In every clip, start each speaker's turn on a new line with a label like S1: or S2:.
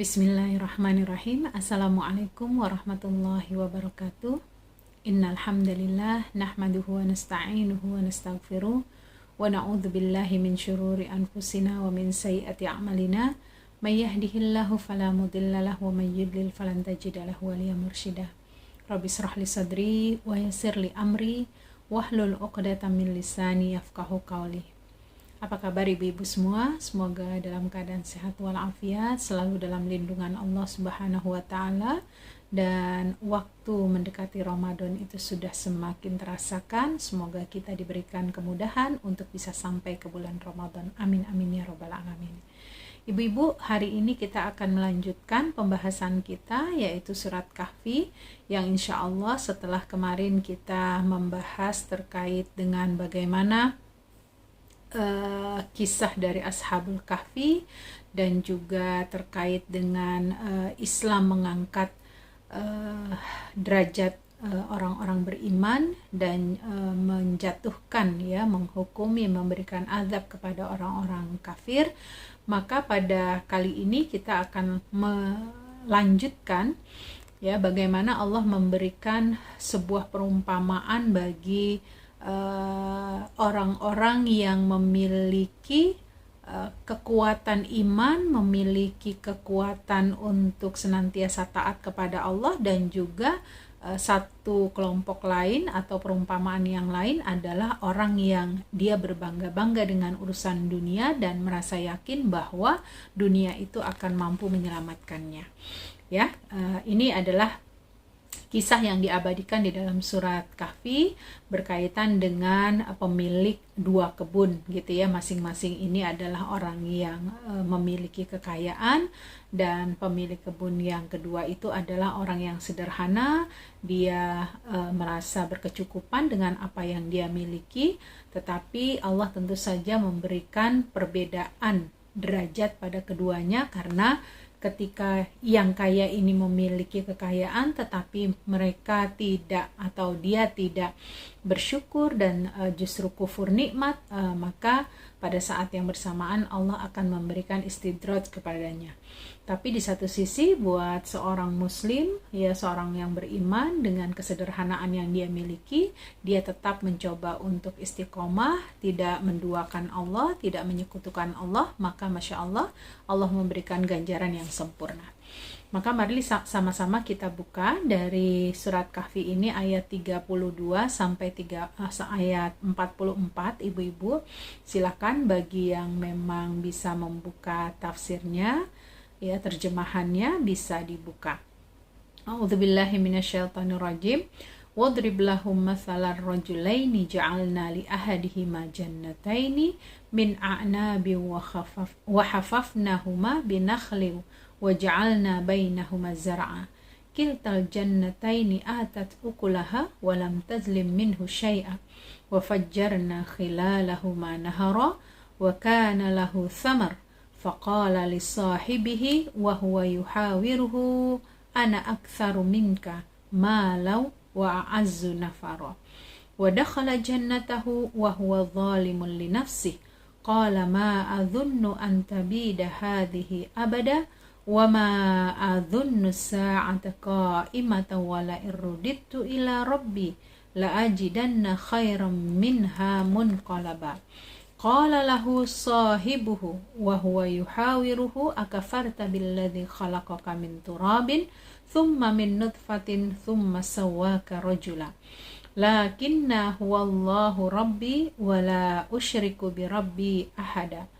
S1: Bismillahirrahmanirrahim. Assalamualaikum warahmatullahi wabarakatuh. Innal hamdalillah nahmaduhu wa nasta'inuhu wa nastaghfiruh wa na'udzu billahi min syururi anfusina wa min sayyiati a'malina. May yahdihillahu fala mudilla lahu wa may yudlil falan tajida lahu waliya mursyida. Rabbi shrah li sadri wa yassir li amri wahlul 'uqdatam min lisani yafqahu qawli. Apa kabar ibu-ibu semua? Semoga dalam keadaan sehat walafiat, selalu dalam lindungan Allah Subhanahu wa taala, dan waktu mendekati Ramadan itu sudah semakin terasakan. Semoga kita diberikan kemudahan untuk bisa sampai ke bulan Ramadan. Amin amin ya rabbal alamin. Ibu-ibu, hari ini kita akan melanjutkan pembahasan kita, yaitu surat Kahfi, yang insya Allah setelah kemarin kita membahas terkait dengan bagaimana kisah dari Ashabul Kahfi, dan juga terkait dengan Islam mengangkat derajat orang-orang beriman dan menjatuhkan, menghukumi, memberikan azab kepada orang-orang kafir. Maka pada kali ini kita akan melanjutkan bagaimana Allah memberikan sebuah perumpamaan bagi orang-orang yang memiliki kekuatan iman, memiliki kekuatan untuk senantiasa taat kepada Allah, dan juga satu kelompok lain atau perumpamaan yang lain adalah orang yang dia berbangga-bangga dengan urusan dunia dan merasa yakin bahwa dunia itu akan mampu menyelamatkannya. Ini adalah kisah yang diabadikan di dalam surat Kahfi berkaitan dengan pemilik dua kebun masing-masing ini adalah orang yang memiliki kekayaan, dan pemilik kebun yang kedua itu adalah orang yang sederhana. Dia merasa berkecukupan dengan apa yang dia miliki, tetapi Allah tentu saja memberikan perbedaan derajat pada keduanya, karena ketika yang kaya ini memiliki kekayaan tetapi mereka tidak, atau dia tidak bersyukur dan justru kufur nikmat, maka pada saat yang bersamaan Allah akan memberikan istidraj kepadanya. Tapi di satu sisi buat seorang muslim, seorang yang beriman dengan kesederhanaan yang dia miliki, dia tetap mencoba untuk istiqomah, tidak menduakan Allah, tidak menyekutukan Allah, maka Masya Allah, Allah memberikan ganjaran yang sempurna. Maka mari sama-sama kita buka dari surat Kahfi ini ayat 32 sampai ayat 44. Ibu-ibu, silakan bagi yang memang bisa membuka tafsirnya, terjemahannya bisa dibuka. A'udzubillahi minasyaitonirrajim. Wadrib lahum mathalar rajulaini ja'alna li ahadihima jannataini min a'nabi wa hafafnahuma binakhlin waja'alna bainahuma zar'a kiltal jannataini atat ukulaha wa lam tazlim minhu syai'a wa fajjarna khilalahuma nahara wa kana lahu thamar faqala li sahibihi wa huwa yuhawiruhu ana aktsaru minka malau wa a'azzu nafara wa dakhala jannatahu wa huwa zalimun li nafsihi qala ma adhunnu an tabida hadhihi abada wa ma adhunnu sa'ata qa'imatan wa la irudittu ila rabbi la ajidanna khairan minha munqalaba qala lahu sahibuhu wa huwa yuhawiruhu akafarta billadhi khalaqaka min turabin thumma min nutfatin thumma sawwaka rajula lakinna huwallahu rabbi wa la usyriku bi rabbi ahada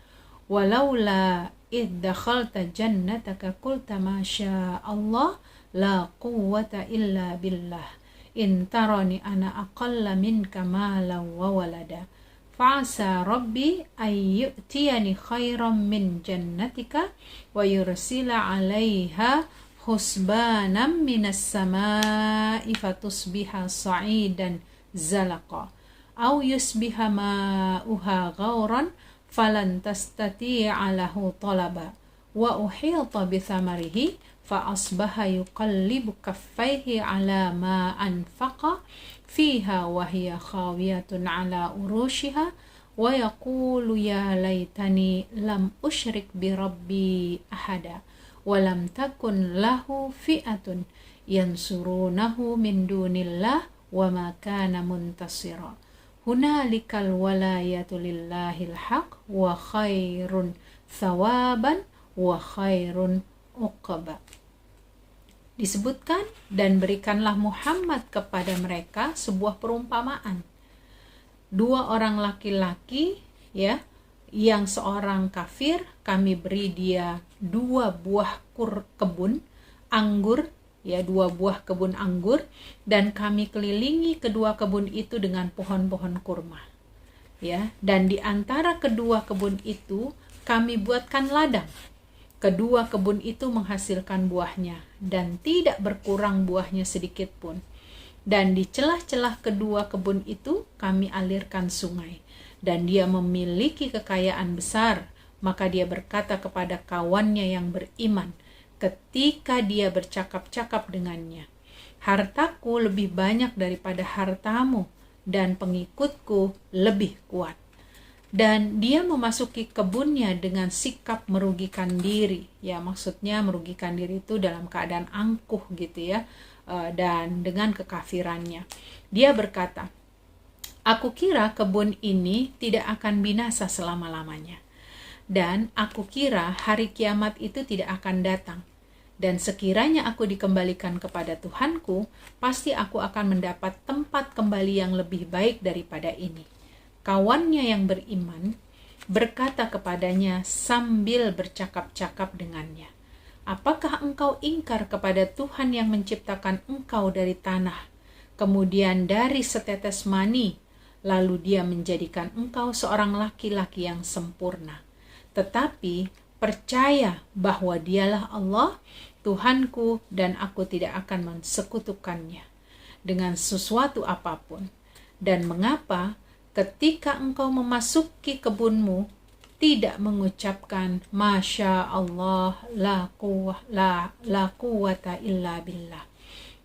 S1: walaula id dakhalta jannataka qulta ma syaa Allah la quwwata illa billah in tarani ana aqalla minka malan wa walada fa'asa rabbi ay yu'tiyani khairan min jannatika wa yursila 'alaiha husbanan minas samaa'i fatusbiha sa'idan zalaqa aw yusbiha ma'uha ghauran falan tastati'a lahu talaba wa uhita bi thamarihi fa asbaha yuqallibu kaffaihi ala ma anfaqa fiha wa hiya khawiyatun ala urushiha wa yaqulu ya laitani lam usyrik bi rabbi ahada walam takun lahu fi'atun yansurunahu min dunillah wa ma kana muntasira. Hunalikal walayatu lillahil haq wa khairun thawaban wa khairun uqba. Disebutkan, dan berikanlah Muhammad kepada mereka sebuah perumpamaan. 2 orang laki-laki, ya, yang seorang kafir, kami beri dia 2 buah kebun anggur, ya, 2 buah kebun anggur, dan kami kelilingi kedua kebun itu dengan pohon-pohon kurma, ya, dan di antara kedua kebun itu kami buatkan ladang. Kedua kebun itu menghasilkan buahnya dan tidak berkurang buahnya sedikit pun. Dan di celah-celah kedua kebun itu kami alirkan sungai, dan dia memiliki kekayaan besar. Maka dia berkata kepada kawannya yang beriman ketika dia bercakap-cakap dengannya, hartaku lebih banyak daripada hartamu, dan pengikutku lebih kuat. Dan dia memasuki kebunnya dengan sikap merugikan diri, ya, maksudnya merugikan diri itu dalam keadaan angkuh gitu ya, dan dengan kekafirannya. Dia berkata, aku kira kebun ini tidak akan binasa selama-lamanya, dan aku kira hari kiamat itu tidak akan datang. Dan sekiranya aku dikembalikan kepada Tuhanku, pasti aku akan mendapat tempat kembali yang lebih baik daripada ini. Kawannya yang beriman berkata kepadanya sambil bercakap-cakap dengannya, apakah engkau ingkar kepada Tuhan yang menciptakan engkau dari tanah, kemudian dari setetes mani, lalu dia menjadikan engkau seorang laki-laki yang sempurna? Tetapi percaya bahwa dialah Allah, Tuhanku, dan aku tidak akan mensekutukannya dengan sesuatu apapun. Dan mengapa ketika engkau memasuki kebunmu tidak mengucapkan Masya Allah la quwata illa billah.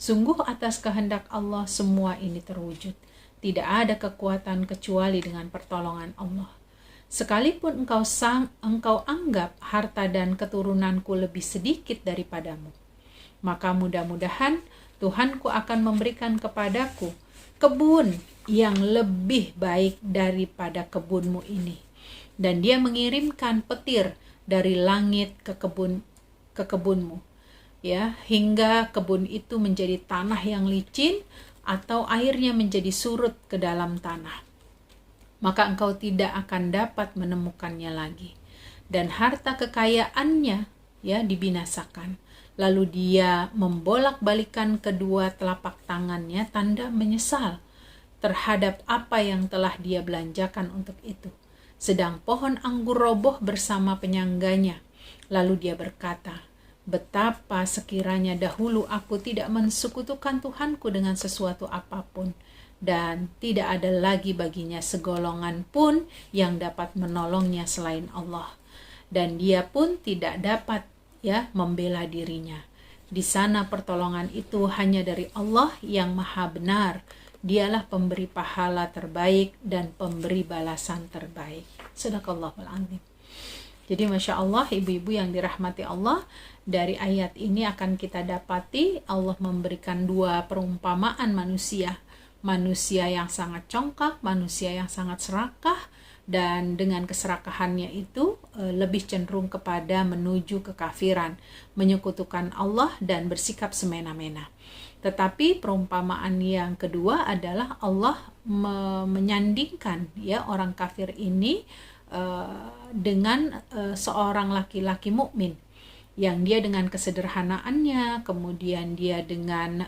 S1: Sungguh atas kehendak Allah semua ini terwujud. Tidak ada kekuatan kecuali dengan pertolongan Allah. Sekalipun engkau anggap harta dan keturunanku lebih sedikit daripadamu, maka mudah-mudahan Tuhanku akan memberikan kepadaku kebun yang lebih baik daripada kebunmu ini. Dan dia mengirimkan petir dari langit ke kebunmu, ya, hingga kebun itu menjadi tanah yang licin atau airnya menjadi surut ke dalam tanah. Maka engkau tidak akan dapat menemukannya lagi. Dan harta kekayaannya, ya, dibinasakan. Lalu dia membolak-balikan kedua telapak tangannya tanda menyesal terhadap apa yang telah dia belanjakan untuk itu. Sedang pohon anggur roboh bersama penyangganya. Lalu dia berkata, betapa sekiranya dahulu aku tidak mensekutukan Tuhanku dengan sesuatu apapun, dan tidak ada lagi baginya segolongan pun yang dapat menolongnya selain Allah, dan dia pun tidak dapat, ya, membela dirinya. Di sana pertolongan itu hanya dari Allah yang maha benar. Dialah pemberi pahala terbaik dan pemberi balasan terbaik. Sadaqallahul azim. Jadi Masya Allah, ibu-ibu yang dirahmati Allah, dari ayat ini akan kita dapati Allah memberikan 2 perumpamaan manusia. Manusia yang sangat congkak, manusia yang sangat serakah, dan dengan keserakahannya itu lebih cenderung kepada menuju kekafiran, menyekutukan Allah dan bersikap semena-mena. Tetapi perumpamaan yang kedua adalah Allah menyandingkan, ya, orang kafir ini dengan seorang laki-laki mukmin yang dia dengan kesederhanaannya, kemudian dia dengan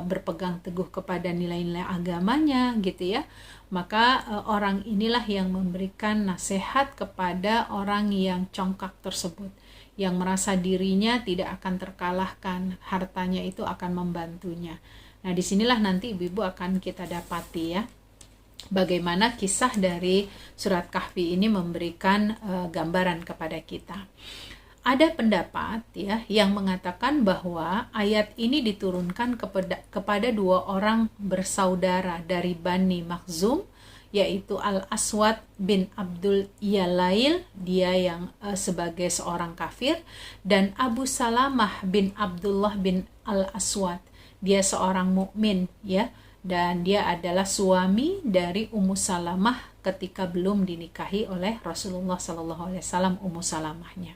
S1: berpegang teguh kepada nilai-nilai agamanya gitu ya, maka orang inilah yang memberikan nasihat kepada orang yang congkak tersebut, yang merasa dirinya tidak akan terkalahkan, hartanya itu akan membantunya. Nah, disinilah nanti ibu-ibu akan kita dapati, ya, bagaimana kisah dari surat Kahfi ini memberikan gambaran kepada kita. Ada pendapat, ya, yang mengatakan bahwa ayat ini diturunkan kepada 2 orang bersaudara dari Bani Makhzum yaitu Al-Aswad bin Abdul Yalail, dia yang sebagai seorang kafir, dan Abu Salamah bin Abdullah bin Al-Aswad, dia seorang mukmin ya, dan dia adalah suami dari Ummu Salamah ketika belum dinikahi oleh Rasulullah SAW, Ummu Salamahnya.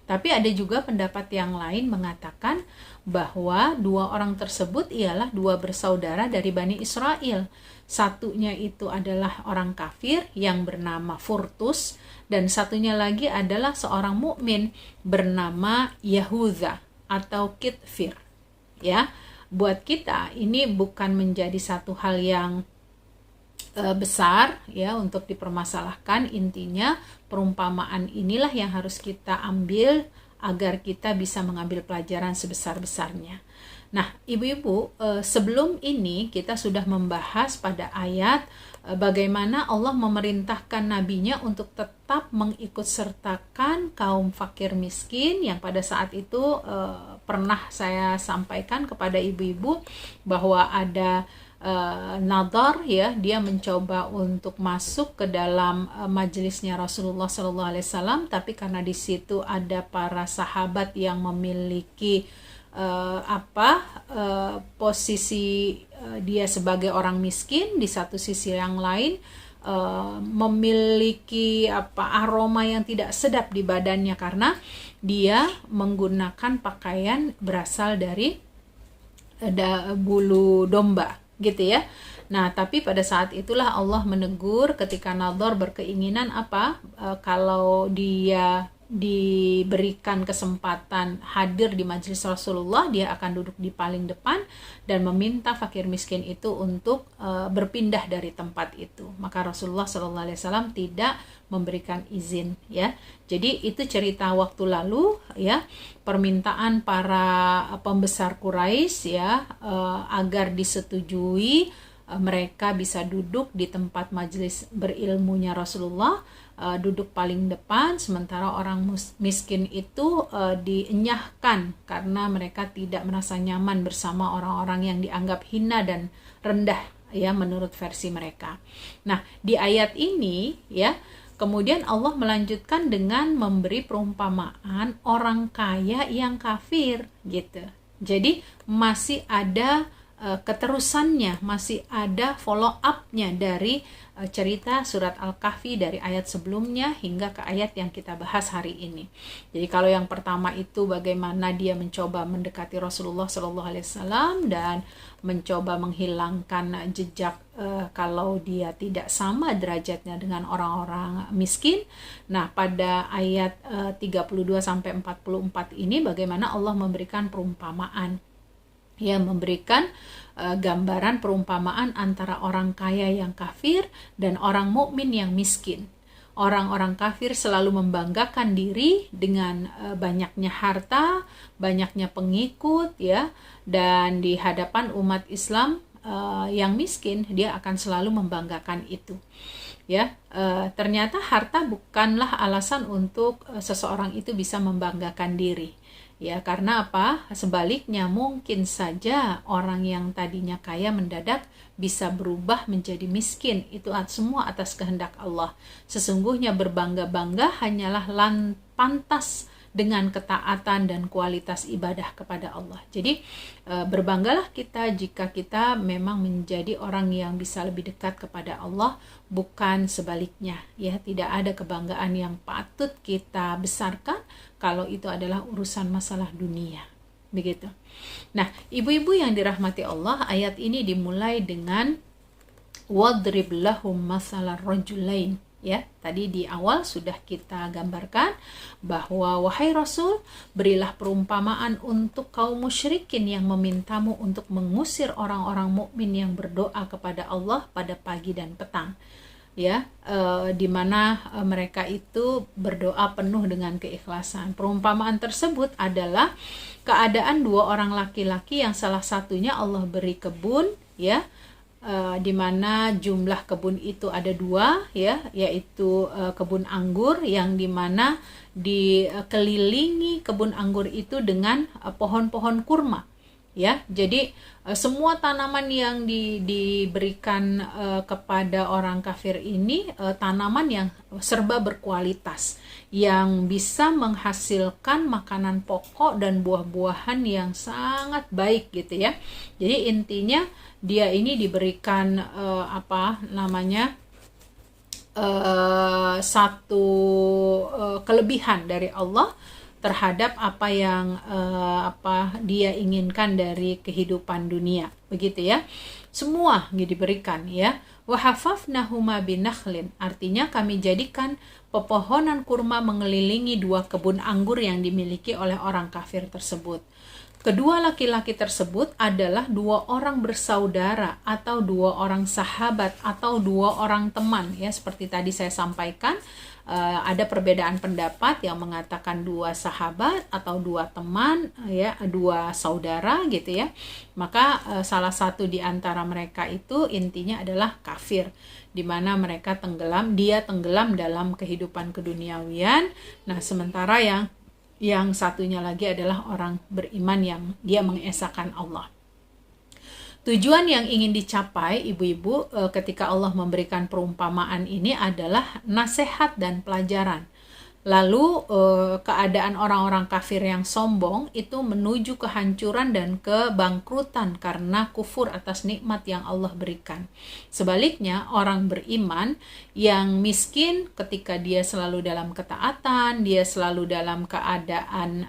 S1: Tapi ada juga pendapat yang lain mengatakan bahwa dua orang tersebut ialah dua bersaudara dari Bani Israel. Satunya itu adalah orang kafir yang bernama Furtus, dan satunya lagi adalah seorang mukmin bernama Yahuza atau Kitfir. Ya, buat kita ini bukan menjadi satu hal yang besar ya untuk dipermasalahkan. Intinya perumpamaan inilah yang harus kita ambil agar kita bisa mengambil pelajaran sebesar-besarnya. Nah, ibu-ibu, sebelum ini kita sudah membahas pada ayat bagaimana Allah memerintahkan nabinya untuk tetap mengikutsertakan kaum fakir miskin yang pada saat itu pernah saya sampaikan kepada ibu-ibu bahwa ada Nadar ya, dia mencoba untuk masuk ke dalam majelisnya Rasulullah SAW, tapi karena di situ ada para sahabat yang memiliki posisi dia sebagai orang miskin, di satu sisi yang lain memiliki aroma yang tidak sedap di badannya karena dia menggunakan pakaian berasal dari bulu domba gitu ya. Nah, tapi pada saat itulah Allah menegur ketika Nadhar berkeinginan kalau dia diberikan kesempatan hadir di majelis Rasulullah, dia akan duduk di paling depan dan meminta fakir miskin itu untuk berpindah dari tempat itu. Maka Rasulullah SAW tidak memberikan izin ya. Jadi itu cerita waktu lalu ya, permintaan para pembesar Quraisy ya agar disetujui mereka bisa duduk di tempat majelis berilmunya Rasulullah, duduk paling depan, sementara orang miskin itu dienyahkan karena mereka tidak merasa nyaman bersama orang-orang yang dianggap hina dan rendah ya menurut versi mereka. Nah, di ayat ini ya, kemudian Allah melanjutkan dengan memberi perumpamaan orang kaya yang kafir gitu. Jadi masih ada keterusannya, masih ada follow up-nya dari cerita surat Al-Kahfi dari ayat sebelumnya hingga ke ayat yang kita bahas hari ini. Jadi kalau yang pertama itu bagaimana dia mencoba mendekati Rasulullah SAW dan mencoba menghilangkan jejak kalau dia tidak sama derajatnya dengan orang-orang miskin. Nah, pada ayat 32 sampai 44 ini bagaimana Allah memberikan perumpamaan, ya, memberikan gambaran perumpamaan antara orang kaya yang kafir dan orang mukmin yang miskin. Orang-orang kafir selalu membanggakan diri dengan banyaknya harta, banyaknya pengikut ya, dan di hadapan umat Islam yang miskin dia akan selalu membanggakan itu. Ya, ternyata harta bukanlah alasan untuk seseorang itu bisa membanggakan diri. Ya, karena apa? Sebaliknya, mungkin saja orang yang tadinya kaya mendadak bisa berubah menjadi miskin. Itu semua atas kehendak Allah. Sesungguhnya berbangga-bangga hanyalah pantas dengan ketaatan dan kualitas ibadah kepada Allah. Jadi berbanggalah kita jika kita memang menjadi orang yang bisa lebih dekat kepada Allah, bukan sebaliknya. Ya, tidak ada kebanggaan yang patut kita besarkan kalau itu adalah urusan masalah dunia. Begitu. Nah, ibu-ibu yang dirahmati Allah, ayat ini dimulai dengan wadrib lahum masalah rajulain. Ya, tadi di awal sudah kita gambarkan bahwa wahai Rasul, berilah perumpamaan untuk kaum musyrikin yang memintamu untuk mengusir orang-orang mukmin yang berdoa kepada Allah pada pagi dan petang. Ya, di mana mereka itu berdoa penuh dengan keikhlasan. Perumpamaan tersebut adalah keadaan dua orang laki-laki yang salah satunya Allah beri kebun, ya, di mana jumlah kebun itu ada dua, ya, yaitu kebun anggur yang dimana dikelilingi kebun anggur itu dengan pohon-pohon kurma. ya. Jadi semua tanaman yang diberikan kepada orang kafir ini tanaman yang serba berkualitas, yang bisa menghasilkan makanan pokok dan buah-buahan yang sangat baik gitu ya. Jadi intinya dia ini diberikan satu kelebihan dari Allah terhadap apa yang dia inginkan dari kehidupan dunia, begitu ya. Semua diberikan ya. Wa hafafnahuma binakhlin, artinya kami jadikan pepohonan kurma mengelilingi 2 kebun anggur yang dimiliki oleh orang kafir tersebut. Kedua laki-laki tersebut adalah 2 orang bersaudara atau 2 orang sahabat atau 2 orang teman ya, seperti tadi saya sampaikan. Ada perbedaan pendapat yang mengatakan 2 sahabat atau 2 teman ya, 2 saudara gitu ya. Maka salah satu di antara mereka itu intinya adalah kafir, di mana mereka dia tenggelam dalam kehidupan keduniawian. Nah, sementara yang satunya lagi adalah orang beriman yang dia mengesahkan Allah. Tujuan yang ingin dicapai ibu-ibu ketika Allah memberikan perumpamaan ini adalah nasihat dan pelajaran. Lalu keadaan orang-orang kafir yang sombong itu menuju kehancuran dan kebangkrutan karena kufur atas nikmat yang Allah berikan. Sebaliknya, orang beriman yang miskin ketika dia selalu dalam ketaatan, dia selalu dalam keadaan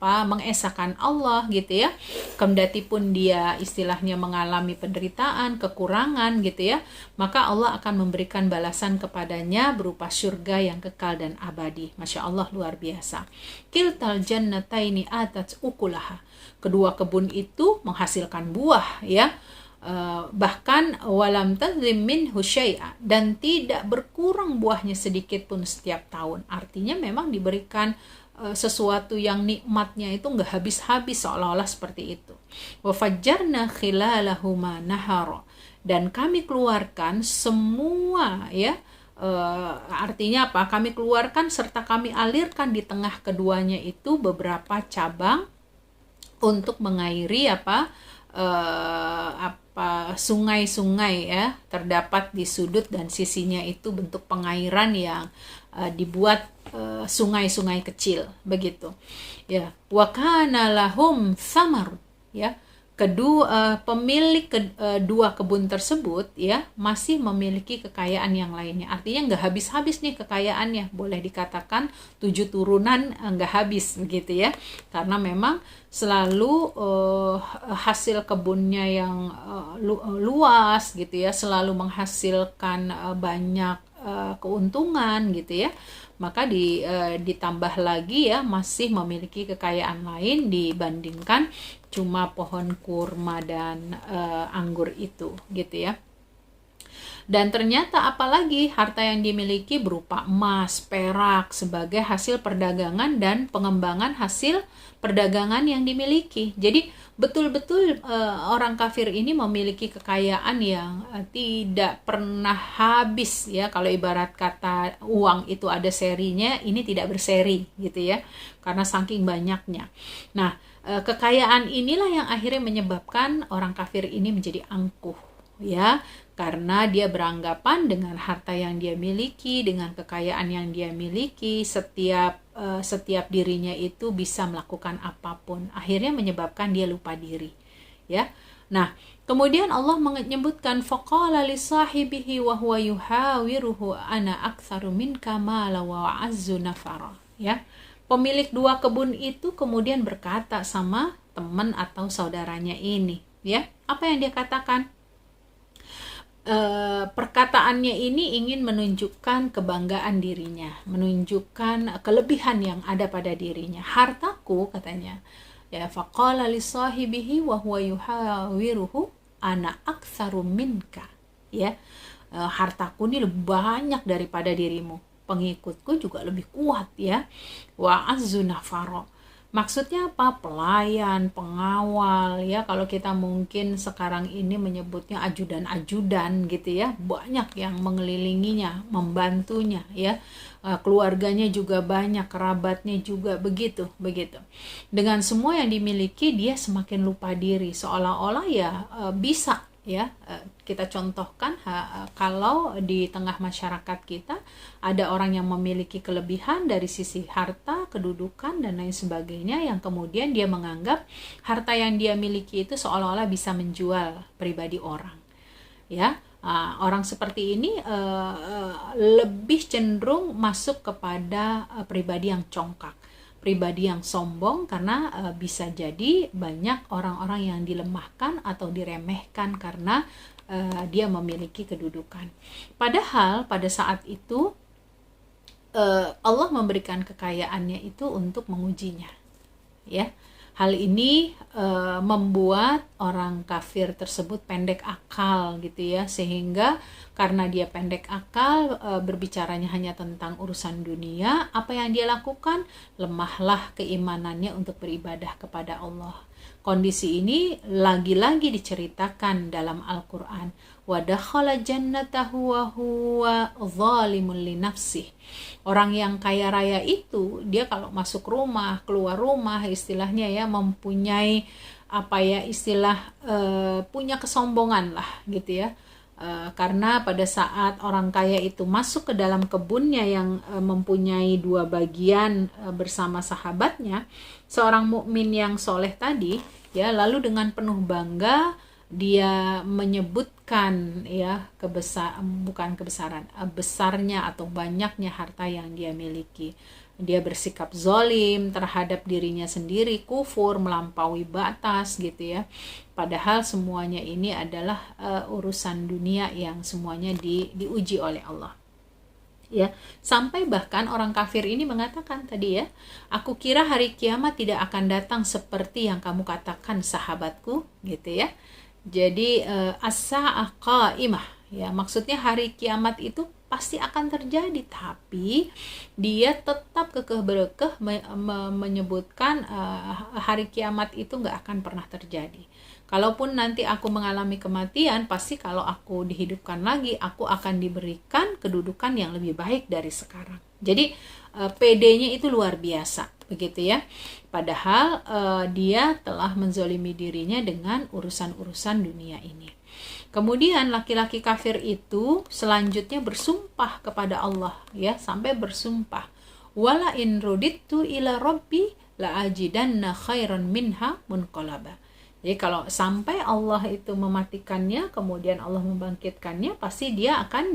S1: mengesahkan Allah gitu ya. Kendati pun dia istilahnya mengalami penderitaan, kekurangan gitu ya, maka Allah akan memberikan balasan kepadanya berupa surga yang kekal dan abadi. Masya Allah, luar biasa. Kiltal jannataini atat ukulaha. Kedua kebun itu menghasilkan buah ya. Bahkan walam tazlim minhu syai'a, dan tidak berkurang buahnya sedikit pun setiap tahun. Artinya memang diberikan sesuatu yang nikmatnya itu nggak habis-habis, seolah-olah seperti itu. Wa fajjarna khilalahuma nahara, dan kami keluarkan semua ya, artinya apa? Kami keluarkan serta kami alirkan di tengah keduanya itu beberapa cabang untuk mengairi sungai-sungai ya, terdapat di sudut dan sisinya itu bentuk pengairan yang dibuat sungai-sungai kecil begitu ya. Wa kana lahum thamar ya, pemilik dua kebun tersebut ya masih memiliki kekayaan yang lainnya. Artinya nggak habis-habis nih kekayaannya, boleh dikatakan 7 turunan nggak habis begitu ya, karena memang selalu hasil kebunnya yang luas gitu ya, selalu menghasilkan banyak keuntungan gitu ya. Maka ditambah lagi ya, masih memiliki kekayaan lain dibandingkan cuma pohon kurma dan anggur itu gitu ya. Dan ternyata apalagi harta yang dimiliki berupa emas, perak sebagai hasil perdagangan dan pengembangan hasil perdagangan yang dimiliki. Jadi betul-betul orang kafir ini memiliki kekayaan yang tidak pernah habis ya. Kalau ibarat kata uang itu ada serinya, ini tidak berseri gitu ya, karena saking banyaknya. Nah, kekayaan inilah yang akhirnya menyebabkan orang kafir ini menjadi angkuh ya, karena dia beranggapan dengan harta yang dia miliki, dengan kekayaan yang dia miliki, setiap dirinya itu bisa melakukan apapun. Akhirnya menyebabkan dia lupa diri ya. Nah, kemudian Allah menyebutkan faqala li sahibihi wa huwa yuhawiruhu ana aktsaru minka mala wa azzu nafara ya. Pemilik dua kebun itu kemudian berkata sama teman atau saudaranya ini ya. Apa yang dia katakan? Perkataannya ini ingin menunjukkan kebanggaan dirinya, menunjukkan kelebihan yang ada pada dirinya. Hartaku, katanya ya, faqala li sahibihi wa huwa yuhawiruhu ana aktsaru minka ya, hartaku ini lebih banyak daripada dirimu, pengikutku juga lebih kuat ya, wa azzu nafara, Maksudnya apa? Pelayan, pengawal ya. Kalau kita mungkin sekarang ini menyebutnya ajudan-ajudan gitu ya. Banyak yang mengelilinginya, membantunya ya. Keluarganya juga banyak, kerabatnya juga begitu, begitu. Dengan semua yang dimiliki dia semakin lupa diri, seolah-olah ya bisa ya. Kita contohkan kalau di tengah masyarakat kita ada orang yang memiliki kelebihan dari sisi harta, kedudukan dan lain sebagainya, yang kemudian dia menganggap harta yang dia miliki itu seolah-olah bisa menjual pribadi orang ya. Orang seperti ini lebih cenderung masuk kepada pribadi yang congkak, pribadi yang sombong, karena bisa jadi banyak orang-orang yang dilemahkan atau diremehkan karena dia memiliki kedudukan. Padahal pada saat itu Allah memberikan kekayaannya itu untuk mengujinya ya. Hal ini membuat orang kafir tersebut pendek akal gitu ya, sehingga karena dia pendek akal, berbicaranya hanya tentang urusan dunia, apa yang dia lakukan? Lemahlah keimanannya untuk beribadah kepada Allah. Kondisi ini lagi-lagi diceritakan dalam Al-Quran. Wa dakhala jannatahu wa huwa zalimun li nafsih. Orang yang kaya raya itu, dia kalau masuk rumah, keluar rumah, istilahnya ya, mempunyai apa ya, istilah punya kesombongan lah gitu ya. Karena pada saat orang kaya itu masuk ke dalam kebunnya yang mempunyai 2 bagian bersama sahabatnya, seorang mukmin yang soleh tadi ya, lalu dengan penuh bangga dia menyebutkan ya besarnya atau banyaknya harta yang dia miliki. Dia bersikap zolim terhadap dirinya sendiri, kufur, melampaui batas gitu ya. Padahal semuanya ini adalah urusan dunia yang semuanya diuji oleh Allah. Ya, sampai bahkan orang kafir ini mengatakan tadi ya, aku kira hari kiamat tidak akan datang seperti yang kamu katakan sahabatku gitu ya. Jadi as-sa'ah qa'imah ya, maksudnya hari kiamat itu pasti akan terjadi, tapi dia tetap kekeh berekeh menyebutkan hari kiamat itu nggak akan pernah terjadi. Kalaupun nanti aku mengalami kematian, pasti kalau aku dihidupkan lagi, aku akan diberikan kedudukan yang lebih baik dari sekarang. Jadi PD-nya itu luar biasa, begitu ya. Padahal dia telah menzolimi dirinya dengan urusan-urusan dunia ini. Kemudian laki-laki kafir itu selanjutnya bersumpah kepada Allah ya, sampai bersumpah, wala in ruditu ila rabbi la ajidanna khairan minha munqalaba. Jadi kalau sampai Allah itu mematikannya, kemudian Allah membangkitkannya, pasti dia akan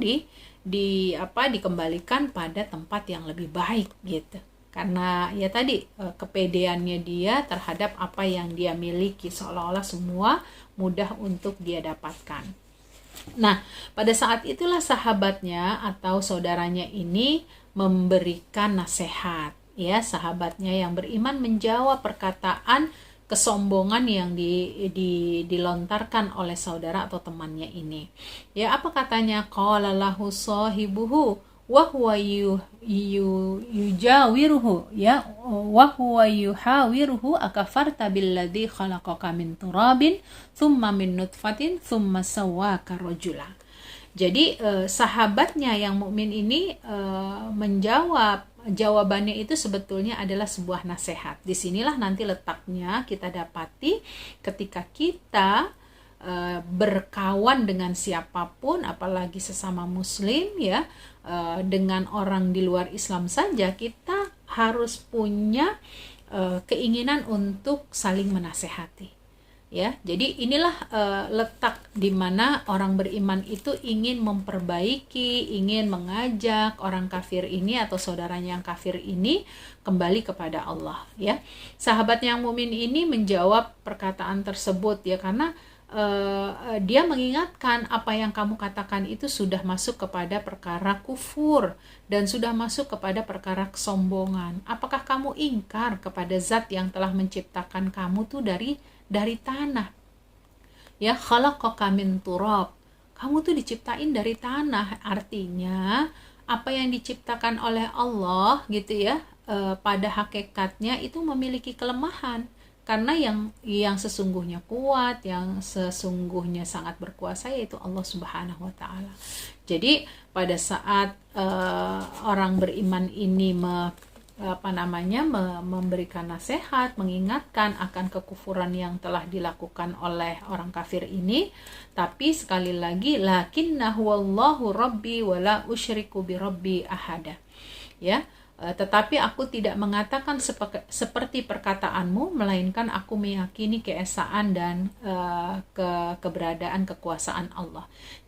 S1: dikembalikan pada tempat yang lebih baik gitu. Karena ya tadi kepedeannya dia terhadap apa yang dia miliki, seolah-olah semua mudah untuk dia dapatkan. Nah, pada saat itulah sahabatnya atau saudaranya ini memberikan nasihat. Ya, sahabatnya yang beriman menjawab perkataan kesombongan yang dilontarkan oleh saudara atau temannya ini. Ya, apa katanya? Qala lahu sahibuhu wa huwa yujawiruhu ya wa huwa yuhawiruhu akafarta billadzi khalaqaka min turabin thumma min nutfatin thumma sawwaka rajula. Jadi sahabatnya yang mukmin ini menjawab, jawabannya itu sebetulnya adalah sebuah nasihat. Disinilah nanti letaknya kita dapati ketika kita berkawan dengan siapapun, apalagi sesama muslim ya, dengan orang di luar Islam saja, kita harus punya keinginan untuk saling menasehati ya. Jadi inilah letak di mana orang beriman itu ingin memperbaiki, ingin mengajak orang kafir ini atau saudaranya yang kafir ini kembali kepada Allah ya. Sahabat yang mukmin ini menjawab perkataan tersebut ya, karena dia mengingatkan apa yang kamu katakan itu sudah masuk kepada perkara kufur dan sudah masuk kepada perkara kesombongan. Apakah kamu ingkar kepada zat yang telah menciptakan kamu tuh dari tanah ya, khalaqaka min turab, kamu tuh diciptain dari tanah, artinya apa yang diciptakan oleh Allah gitu ya, pada hakikatnya itu memiliki kelemahan. Karena yang sesungguhnya kuat, yang sesungguhnya sangat berkuasa yaitu Allah Subhanahu wa taala. Jadi pada saat orang beriman ini memberikan nasihat, mengingatkan akan kekufuran yang telah dilakukan oleh orang kafir ini, tapi sekali lagi lakinnahu wallahu rabbi wala usyriku bi rabbi ahada. Ya, tetapi aku tidak mengatakan seperti perkataanmu, melainkan aku meyakini keesaan dan keberadaan kekuasaan Allah.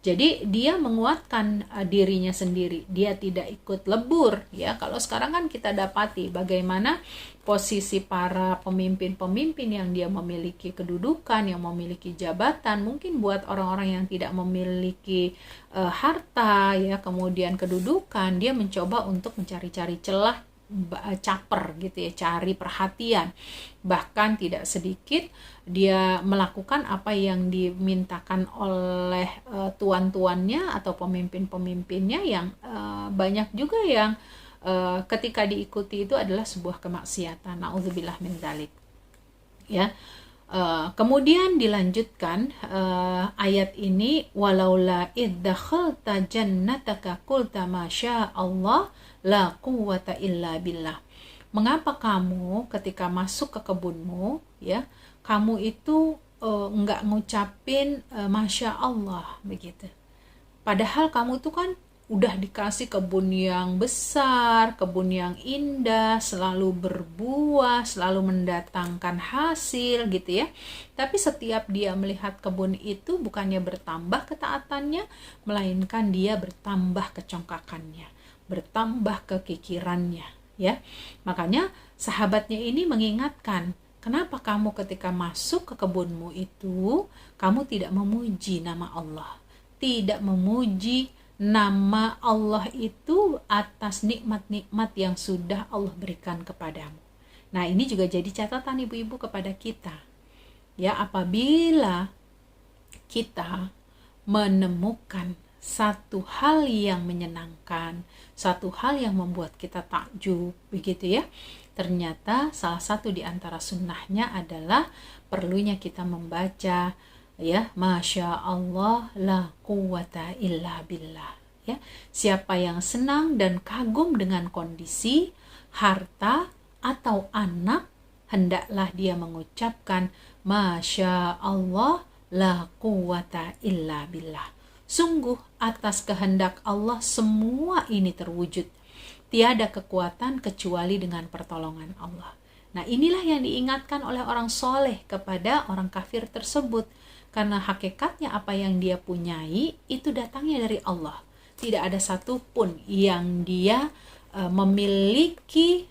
S1: Jadi dia menguatkan dirinya sendiri, dia tidak ikut lebur ya. Kalau sekarang kan kita dapati bagaimana posisi para pemimpin-pemimpin yang dia memiliki kedudukan, yang memiliki jabatan, mungkin buat orang-orang yang tidak memiliki harta ya, kemudian kedudukan, dia mencoba untuk mencari-cari celah, caper gitu ya, cari perhatian. Bahkan tidak sedikit dia melakukan apa yang dimintakan oleh tuan-tuannya atau pemimpin-pemimpinnya, yang banyak juga yang ketika diikuti itu adalah sebuah kemaksiatan. Nauzubillah min dzalik. Ya. Kemudian dilanjutkan ayat ini, walaula iddakhalta jannataka qulta masya Allah la quwwata illa billah. Mengapa kamu ketika masuk ke kebunmu ya, kamu itu enggak ngucapin masya Allah begitu. Padahal kamu itu kan udah dikasih kebun yang besar, kebun yang indah, selalu berbuah, selalu mendatangkan hasil gitu ya. Tapi setiap dia melihat kebun itu bukannya bertambah ketaatannya, melainkan dia bertambah kecongkakannya, bertambah kekikirannya ya. Makanya sahabatnya ini mengingatkan, kenapa kamu ketika masuk ke kebunmu itu kamu tidak memuji nama Allah, tidak memuji nama Allah itu atas nikmat-nikmat yang sudah Allah berikan kepadamu. Nah, ini juga jadi catatan ibu-ibu kepada kita. Ya, apabila kita menemukan satu hal yang menyenangkan, satu hal yang membuat kita takjub, begitu ya. Ternyata salah satu di antara sunnahnya adalah perlunya kita membaca ya, masya Allah la quwwata illa billah ya. Siapa yang senang dan kagum dengan kondisi harta atau anak, hendaklah dia mengucapkan masya Allah la quwwata illa billah. Sungguh atas kehendak Allah semua ini terwujud, tiada kekuatan kecuali dengan pertolongan Allah. Nah, inilah yang diingatkan oleh orang soleh kepada orang kafir tersebut. Karena hakikatnya apa yang dia punyai itu datangnya dari Allah. Tidak ada satupun yang dia memiliki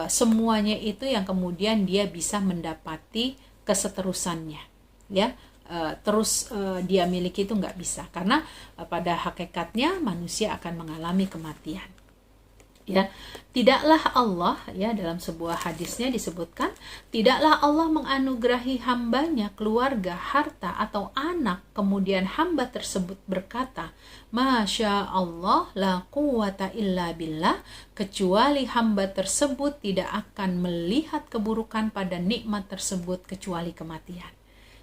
S1: semuanya itu yang kemudian dia bisa mendapati keseterusannya. Ya, terus dia miliki itu nggak bisa. Karena pada hakikatnya manusia akan mengalami kematian. Ya, tidaklah Allah ya, dalam sebuah hadisnya disebutkan, tidaklah Allah menganugerahi hambanya keluarga, harta atau anak, kemudian hamba tersebut berkata masya Allah la quwwata illa billah, kecuali hamba tersebut tidak akan melihat keburukan pada nikmat tersebut kecuali kematian.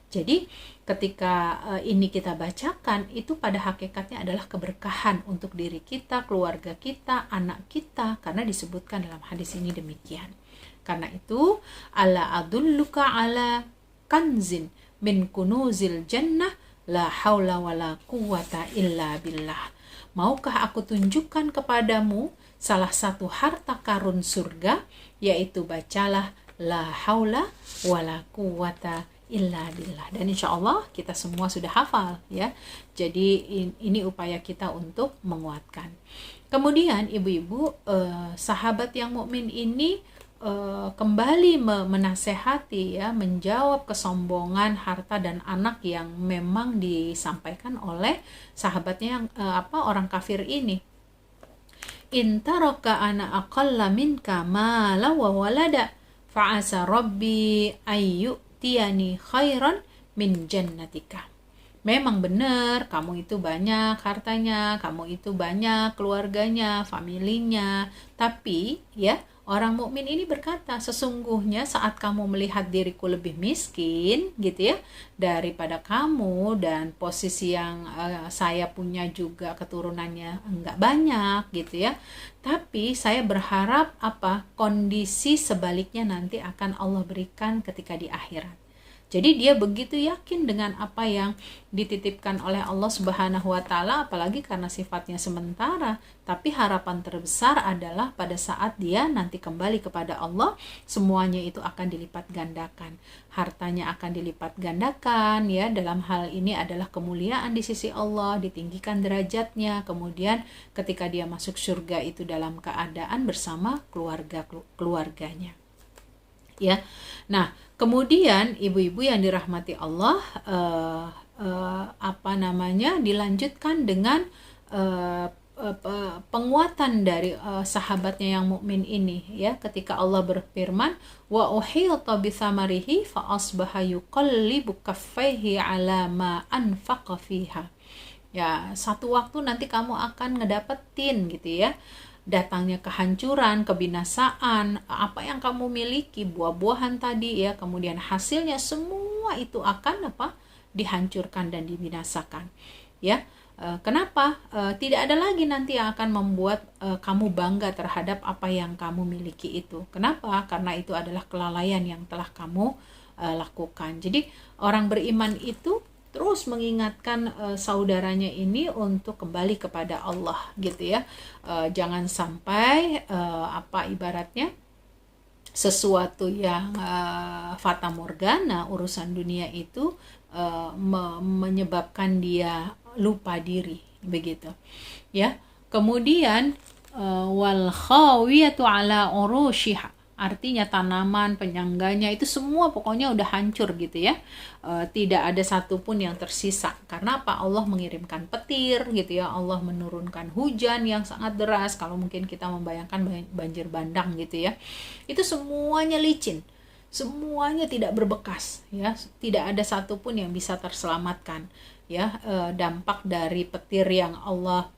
S1: Jadi ketika ini kita bacakan, itu pada hakikatnya adalah keberkahan untuk diri kita, keluarga kita, anak kita, karena disebutkan dalam hadis ini demikian. Karena itu, ala adulluka ala kanzin min kunuzil jannah la haula wala quwwata illa billah. Maukah aku tunjukkan kepadamu salah satu harta karun surga, yaitu bacalah la haula wala quwwata illa billah. Dan insya Allah kita semua sudah hafal ya. Jadi ini upaya kita untuk menguatkan. Kemudian ibu-ibu, sahabat yang mukmin ini kembali menasehati ya, menjawab kesombongan harta dan anak yang memang disampaikan oleh sahabatnya yang orang kafir ini. In taraka ana aqalla minka mala wa walada fa'asa rabbi ayyu tiani khairan min jannatika. memang benar kamu itu banyak hartanya, kamu itu banyak keluarganya, familinya, tapi ya orang mukmin ini berkata, sesungguhnya saat kamu melihat diriku lebih miskin gitu ya daripada kamu, dan posisi yang saya punya juga keturunannya enggak banyak gitu ya, tapi saya berharap kondisi sebaliknya nanti akan Allah berikan ketika di akhirat. Jadi dia begitu yakin dengan apa yang dititipkan oleh Allah Subhanahu wa taala, apalagi karena sifatnya sementara, tapi harapan terbesar adalah pada saat dia nanti kembali kepada Allah, semuanya itu akan dilipat gandakan. Hartanya akan dilipat gandakan ya, dalam hal ini adalah kemuliaan di sisi Allah, ditinggikan derajatnya, kemudian ketika dia masuk surga itu dalam keadaan bersama keluarganya. Ya. Nah, kemudian ibu-ibu yang dirahmati Allah, dilanjutkan dengan penguatan dari sahabatnya yang mukmin ini ya, ketika Allah berfirman, wa uhilta bi thamarihi fa asbaha yuqallibu kaffaihi ala ma anfaqa fiha. Ya, satu waktu nanti kamu akan ngedapetin gitu ya, datangnya kehancuran, kebinasaan, apa yang kamu miliki, buah-buahan tadi ya, kemudian hasilnya semua itu akan dihancurkan dan dibinasakan ya. Kenapa? Tidak ada lagi nanti yang akan membuat kamu bangga terhadap apa yang kamu miliki itu. Kenapa? Karena itu adalah kelalaian yang telah kamu lakukan. Jadi orang beriman itu terus mengingatkan saudaranya ini untuk kembali kepada Allah gitu ya. Jangan sampai ibaratnya sesuatu yang fata morgana, urusan dunia itu menyebabkan dia lupa diri begitu ya. Kemudian wal khawiyatu ala urushiha, artinya tanaman penyangganya itu semua pokoknya udah hancur gitu ya, tidak ada satupun yang tersisa. Karena apa? Allah mengirimkan petir gitu ya, Allah menurunkan hujan yang sangat deras. Kalau mungkin kita membayangkan banjir bandang gitu ya, itu semuanya licin, semuanya tidak berbekas ya, tidak ada satupun yang bisa terselamatkan ya. Dampak dari petir yang Allah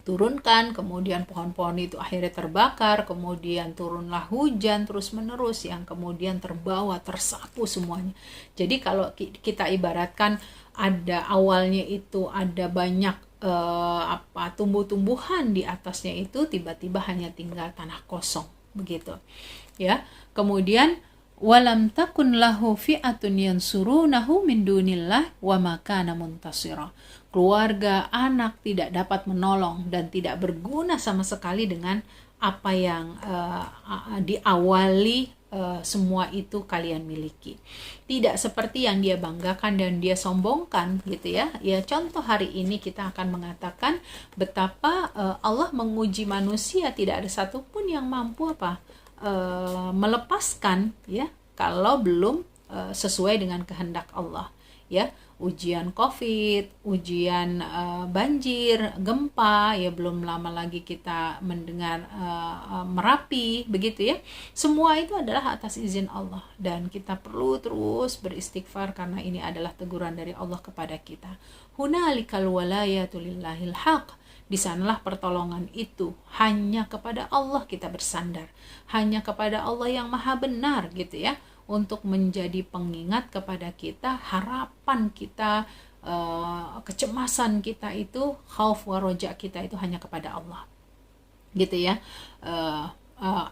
S1: turunkan, kemudian pohon-pohon itu akhirnya terbakar, kemudian turunlah hujan terus menerus yang kemudian terbawa, tersapu semuanya. Jadi kalau kita ibaratkan ada awalnya itu ada banyak tumbuh-tumbuhan di atasnya, itu tiba-tiba hanya tinggal tanah kosong begitu ya. Kemudian walam takun lahu fi'atun yansurunahu min dunillah wa ma kana muntasira. Keluarga, anak tidak dapat menolong dan tidak berguna sama sekali dengan apa yang diawali semua itu kalian miliki. Tidak seperti yang dia banggakan dan dia sombongkan gitu ya. Ya, contoh hari ini kita akan mengatakan betapa Allah menguji manusia, tidak ada satupun yang mampu melepaskan ya kalau belum sesuai dengan kehendak Allah ya. Ujian COVID, ujian banjir, gempa, ya belum lama lagi kita mendengar Merapi, begitu ya. Semua itu adalah atas izin Allah dan kita perlu terus beristighfar karena ini adalah teguran dari Allah kepada kita. Hunalikal walayatu lillahil haq. Di sanalah pertolongan itu hanya kepada Allah kita bersandar, hanya kepada Allah yang maha benar gitu ya, untuk menjadi pengingat kepada kita, harapan kita, kecemasan kita itu, khauf wa roja kita itu hanya kepada Allah gitu ya.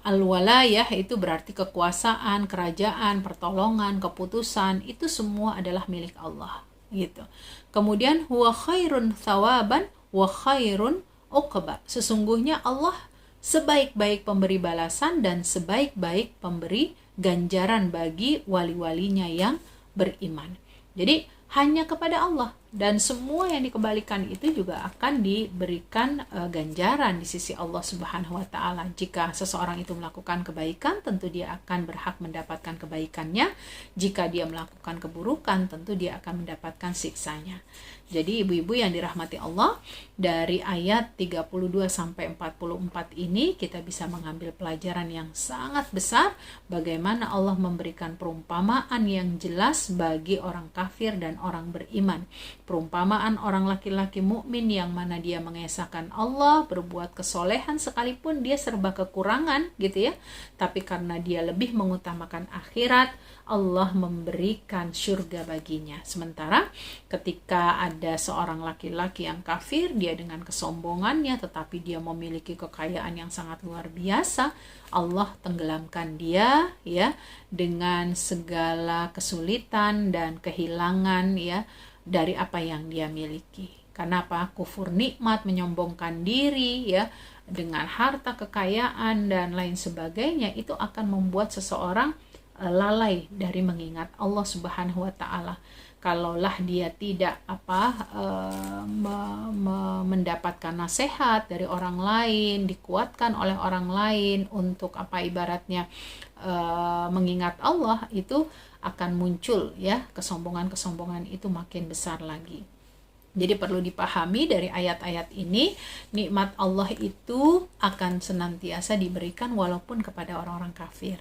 S1: Al-walayah itu berarti kekuasaan, kerajaan, pertolongan, keputusan, itu semua adalah milik Allah gitu. Kemudian huwa khairun thawaban wa khairun uqba. Sesungguhnya Allah sebaik-baik pemberi balasan dan sebaik-baik pemberi ganjaran bagi wali-walinya yang beriman. Jadi hanya kepada Allah, dan semua yang dikembalikan itu juga akan diberikan ganjaran di sisi Allah Subhanahu wa taala. Jika seseorang itu melakukan kebaikan, tentu dia akan berhak mendapatkan kebaikannya. Jika dia melakukan keburukan, tentu dia akan mendapatkan siksanya. Jadi ibu-ibu yang dirahmati Allah, dari ayat 32 sampai 44 ini kita bisa mengambil pelajaran yang sangat besar bagaimana Allah memberikan perumpamaan yang jelas bagi orang kafir dan orang beriman. perumpamaan orang laki-laki mukmin yang mana dia mengesahkan Allah, berbuat kesolehan sekalipun dia serba kekurangan gitu ya. Tapi karena dia lebih mengutamakan akhirat, Allah memberikan surga baginya. Sementara ketika ada seorang laki-laki yang kafir, dia dengan kesombongannya tetapi dia memiliki kekayaan yang sangat luar biasa, Allah tenggelamkan dia ya dengan segala kesulitan dan kehilangan ya dari apa yang dia miliki. Karena apa? Kufur nikmat, menyombongkan diri ya dengan harta, kekayaan dan lain sebagainya, itu akan membuat seseorang lalai dari mengingat Allah Subhanahu wa taala. Kalaulah dia tidak mendapatkan nasihat dari orang lain, dikuatkan oleh orang lain untuk ibaratnya mengingat Allah, itu akan muncul ya kesombongan itu makin besar lagi. Jadi perlu dipahami dari ayat-ayat ini, nikmat Allah itu akan senantiasa diberikan walaupun kepada orang-orang kafir.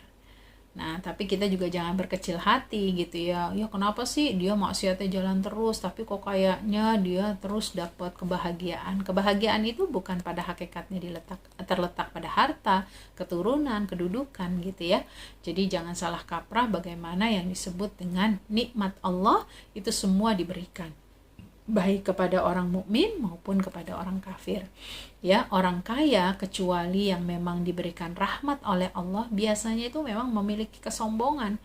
S1: Nah, tapi kita juga jangan berkecil hati gitu ya. Ya kenapa sih dia maksiatnya jalan terus, tapi kok kayaknya dia terus dapat kebahagiaan. Kebahagiaan itu bukan pada hakikatnya terletak pada harta, keturunan, kedudukan gitu ya. Jadi jangan salah kaprah bagaimana yang disebut dengan nikmat Allah itu semua diberikan, baik kepada orang mukmin maupun kepada orang kafir. Ya, orang kaya kecuali yang memang diberikan rahmat oleh Allah biasanya itu memang memiliki kesombongan.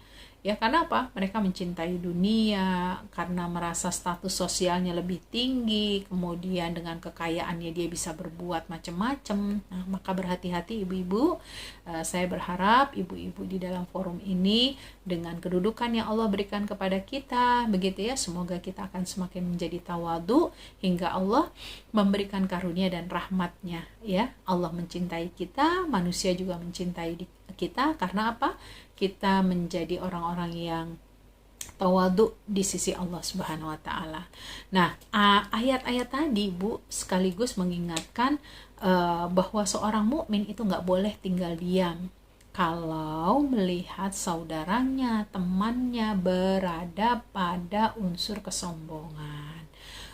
S1: Ya, karena apa? Mereka mencintai dunia karena merasa status sosialnya lebih tinggi, kemudian dengan kekayaannya dia bisa berbuat macam-macam. Nah, maka berhati-hati ibu-ibu. Saya berharap ibu-ibu di dalam forum ini dengan kedudukan yang Allah berikan kepada kita, begitu ya, semoga kita akan semakin menjadi tawadu hingga Allah memberikan karunia dan rahmatnya ya. Allah mencintai kita, manusia juga mencintai kita karena apa? Kita menjadi orang-orang yang tawadu di sisi Allah Subhanahu wa taala. Nah, ayat-ayat tadi Bu sekaligus mengingatkan bahwa seorang mukmin itu nggak boleh tinggal diam kalau melihat saudaranya, temannya berada pada unsur kesombongan,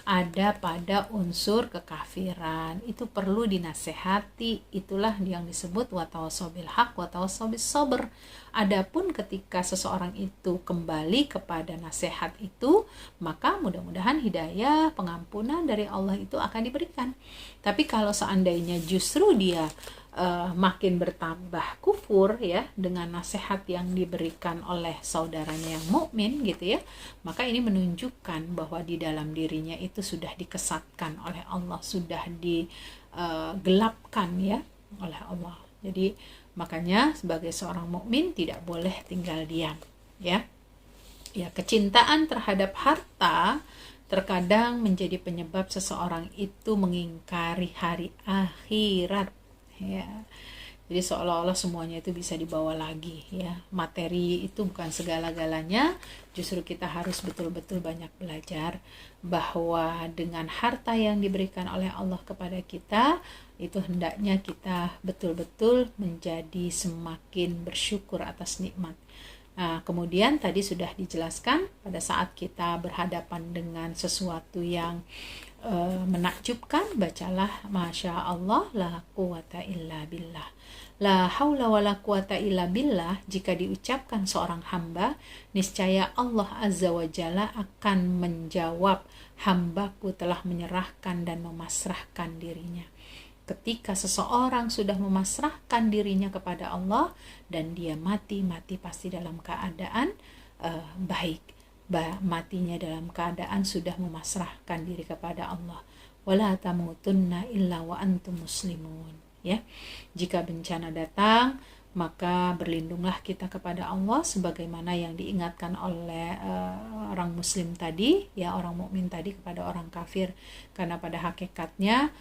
S1: ada pada unsur kekafiran. Itu perlu dinasehati. Itulah yang disebut watawasau bil haq watawasau bis sabr. Adapun ketika seseorang itu kembali kepada nasihat itu, maka mudah-mudahan hidayah, pengampunan dari Allah itu akan diberikan. Tapi kalau seandainya justru dia makin bertambah kufur ya dengan nasihat yang diberikan oleh saudaranya yang mukmin gitu ya, maka ini menunjukkan bahwa di dalam dirinya itu sudah dikesatkan oleh Allah, sudah digelapkan ya oleh Allah. Jadi makanya sebagai seorang mukmin tidak boleh tinggal diam ya. Ya, kecintaan terhadap harta terkadang menjadi penyebab seseorang itu mengingkari hari akhirat ya. Jadi seolah-olah semuanya itu bisa dibawa lagi ya. Materi itu bukan segala-galanya. Justru kita harus betul-betul banyak belajar bahwa dengan harta yang diberikan oleh Allah kepada kita, itu hendaknya kita betul-betul menjadi semakin bersyukur atas nikmat. Nah, kemudian tadi sudah dijelaskan pada saat kita berhadapan dengan sesuatu yang menakjubkan, bacalah Masya Allah la quwata illa billah. La haula wa la quwata illa billah jika diucapkan seorang hamba, niscaya Allah Azza wa Jalla akan menjawab, hambaku telah menyerahkan dan memasrahkan dirinya. Ketika seseorang sudah memasrahkan dirinya kepada Allah dan dia mati pasti dalam keadaan baik. Matinya dalam keadaan sudah memasrahkan diri kepada Allah. Wala tamutunna illa wa antum muslimun ya. Jika bencana datang, maka berlindunglah kita kepada Allah sebagaimana yang diingatkan oleh orang muslim tadi ya, orang mukmin tadi kepada orang kafir, karena pada hakikatnya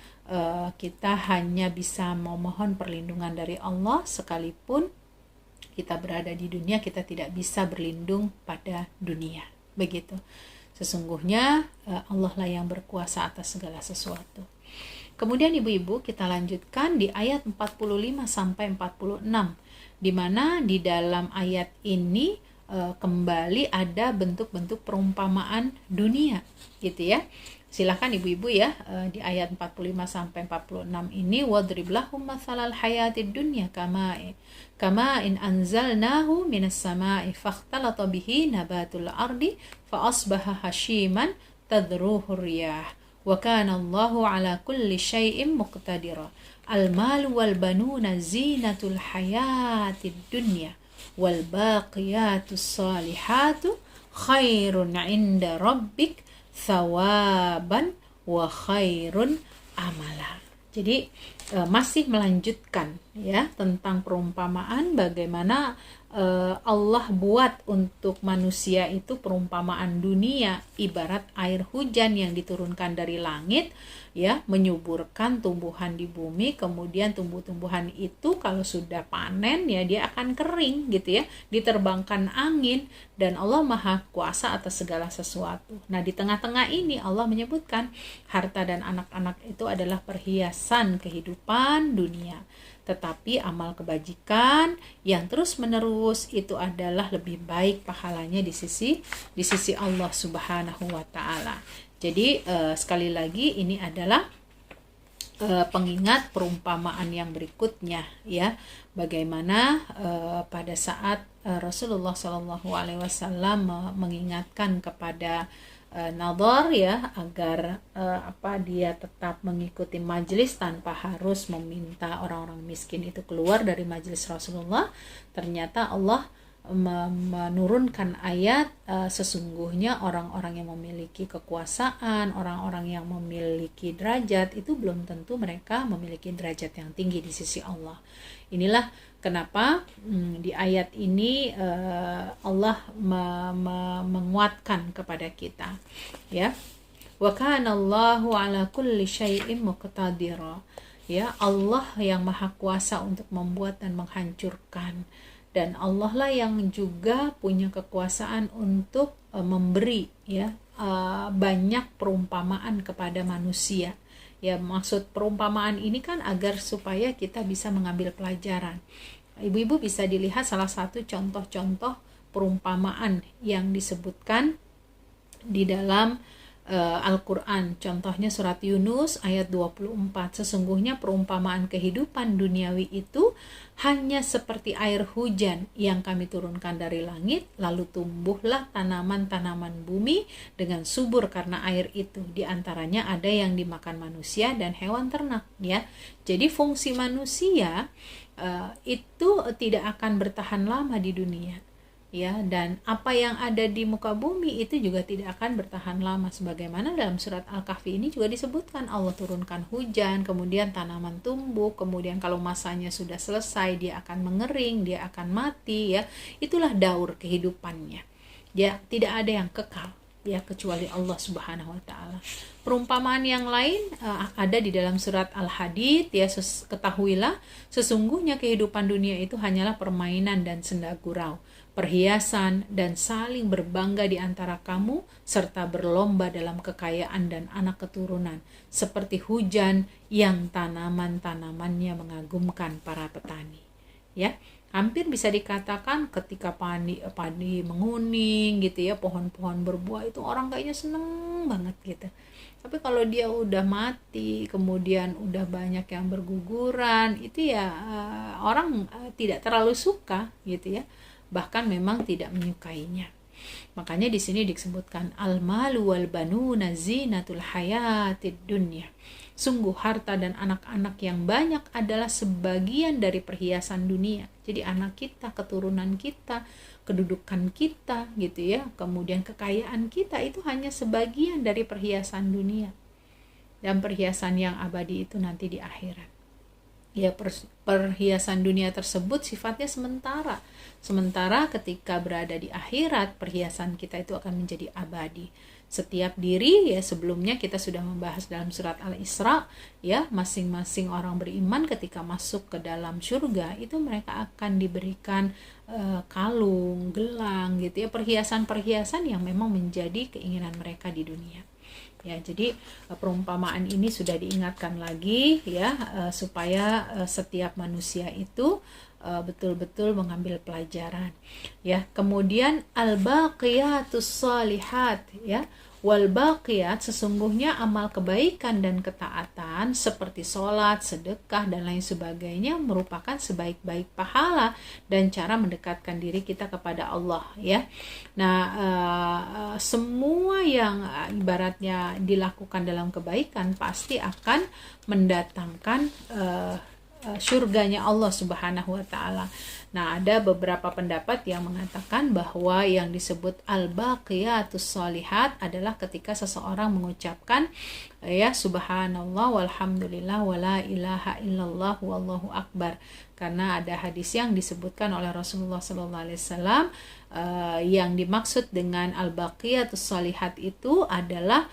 S1: kita hanya bisa memohon perlindungan dari Allah sekalipun kita berada di dunia, kita tidak bisa berlindung pada dunia. Begitu. Sesungguhnya Allah lah yang berkuasa atas segala sesuatu. Kemudian ibu-ibu kita lanjutkan di ayat 45 sampai 46, di mana di dalam ayat ini kembali ada bentuk-bentuk perumpamaan dunia gitu ya. Silahkan ibu-ibu ya, di ayat 45 sampai 46 ini, wadrib lahum matsalal hayatid dunya kama in anzalnahu minas sama'i fakhtalata bihi nabatul ardi fa asbaha hashiman tadruhu riyah wa kana Allahu ala kulli syai'in muqtadira. Al malu wal banuna zinatul hayatid dunya wal baqiyatus salihatu khairun 'inda rabbik thawaban wa khairun amala. Jadi masih melanjutkan ya tentang perumpamaan bagaimana Allah buat untuk manusia itu perumpamaan dunia ibarat air hujan yang diturunkan dari langit ya, menyuburkan tumbuhan di bumi, kemudian tumbuh-tumbuhan itu kalau sudah panen ya dia akan kering gitu ya, diterbangkan angin, dan Allah Maha Kuasa atas segala sesuatu. Nah, di tengah-tengah ini Allah menyebutkan harta dan anak-anak itu adalah perhiasan kehidupan dunia. Tetapi amal kebajikan yang terus-menerus itu adalah lebih baik pahalanya di sisi Allah Subhanahu wa taala. Jadi sekali lagi ini adalah pengingat perumpamaan yang berikutnya ya, bagaimana pada saat Rasulullah Shallallahu Alaihi Wasallam mengingatkan kepada Nadhar ya agar dia tetap mengikuti majelis tanpa harus meminta orang-orang miskin itu keluar dari majelis Rasulullah. Ternyata Allah menurunkan ayat sesungguhnya orang-orang yang memiliki kekuasaan, orang-orang yang memiliki derajat itu belum tentu mereka memiliki derajat yang tinggi di sisi Allah. Inilah kenapa di ayat ini Allah menguatkan kepada kita ya. Wa kana Allahu ala kulli syai'in muqtadira. Ya, Allah yang maha kuasa untuk membuat dan menghancurkan. Dan Allah lah yang juga punya kekuasaan untuk memberi ya banyak perumpamaan kepada manusia. Ya, maksud perumpamaan ini kan agar supaya kita bisa mengambil pelajaran. Ibu-ibu bisa dilihat salah satu contoh-contoh perumpamaan yang disebutkan di dalam Al-Quran. Contohnya surat Yunus ayat 24. Sesungguhnya perumpamaan kehidupan duniawi itu hanya seperti air hujan yang kami turunkan dari langit, lalu tumbuhlah tanaman-tanaman bumi dengan subur karena air itu. Di antaranya ada yang dimakan manusia dan hewan ternak ya. Jadi fungsi manusia itu tidak akan bertahan lama di dunia. Ya, dan apa yang ada di muka bumi itu juga tidak akan bertahan lama, sebagaimana dalam surat Al-Kahfi ini juga disebutkan Allah turunkan hujan, kemudian tanaman tumbuh, kemudian kalau masanya sudah selesai dia akan mengering, dia akan mati ya. Itulah daur kehidupannya. Ya, tidak ada yang kekal ya kecuali Allah Subhanahu wa taala. Perumpamaan yang lain ada di dalam surat Al-Hadid ya, ketahuilah sesungguhnya kehidupan dunia itu hanyalah permainan dan senda gurau, perhiasan dan saling berbangga di antara kamu serta berlomba dalam kekayaan dan anak keturunan seperti hujan yang tanaman-tanamannya mengagumkan para petani ya. Hampir bisa dikatakan ketika padi menguning gitu ya, pohon-pohon berbuah itu orang kayaknya seneng banget gitu. Tapi kalau dia udah mati, kemudian udah banyak yang berguguran, itu ya orang tidak terlalu suka gitu ya. Bahkan memang tidak menyukainya. Makanya di sini disebutkan al-malu wal banuna zinatul hayatid dunya. Sungguh harta dan anak-anak yang banyak adalah sebagian dari perhiasan dunia. Jadi anak kita, keturunan kita, kedudukan kita gitu ya, kemudian kekayaan kita itu hanya sebagian dari perhiasan dunia. Dan perhiasan yang abadi itu nanti di akhirat. Ya, perhiasan dunia tersebut sifatnya sementara. Sementara ketika berada di akhirat, perhiasan kita itu akan menjadi abadi. Setiap diri ya, sebelumnya kita sudah membahas dalam surat Al-Isra ya, masing-masing orang beriman ketika masuk ke dalam surga itu mereka akan diberikan kalung, gelang gitu ya, perhiasan-perhiasan yang memang menjadi keinginan mereka di dunia. Ya, jadi perumpamaan ini sudah diingatkan lagi ya, supaya setiap manusia itu betul-betul mengambil pelajaran, ya. Kemudian al-baqiyatus shalihat, ya. Wal baqiyat, sesungguhnya amal kebaikan dan ketaatan seperti sholat, sedekah, dan lain sebagainya merupakan sebaik-baik pahala dan cara mendekatkan diri kita kepada Allah, ya. Nah, semua yang ibaratnya dilakukan dalam kebaikan pasti akan mendatangkan surganya Allah Subhanahu wa taala. Nah, ada beberapa pendapat yang mengatakan bahwa yang disebut al-baqiyatus shalihat adalah ketika seseorang mengucapkan ya subhanallah walhamdulillah wala ilaha illallah wallahu akbar. Karena ada hadis yang disebutkan oleh Rasulullah sallallahu alaihi wasallam yang dimaksud dengan al-baqiyatus shalihat itu adalah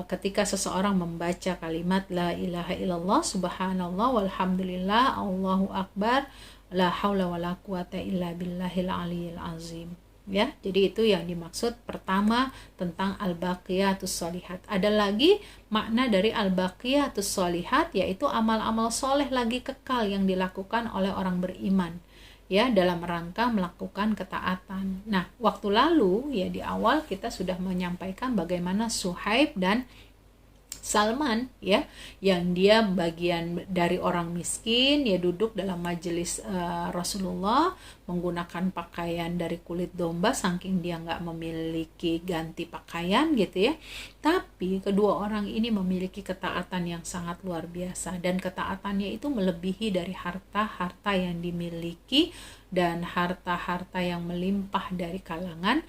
S1: ketika seseorang membaca kalimat la ilaha illallah subhanallah walhamdulillah allahu akbar la haula wala quwata illa billahil aliyil azim, ya. Jadi itu yang dimaksud pertama tentang al-baqiyatus shalihat. Ada lagi makna dari al-baqiyatus shalihat, yaitu amal-amal soleh lagi kekal yang dilakukan oleh orang beriman, ya, dalam rangka melakukan ketaatan. Nah, waktu lalu ya di awal kita sudah menyampaikan bagaimana Suhaib dan Salman, ya, yang dia bagian dari orang miskin, ya, duduk dalam majelis Rasulullah menggunakan pakaian dari kulit domba saking dia nggak memiliki ganti pakaian gitu, ya. Tapi kedua orang ini memiliki ketaatan yang sangat luar biasa, dan ketaatannya itu melebihi dari harta-harta yang dimiliki dan harta-harta yang melimpah dari kalangan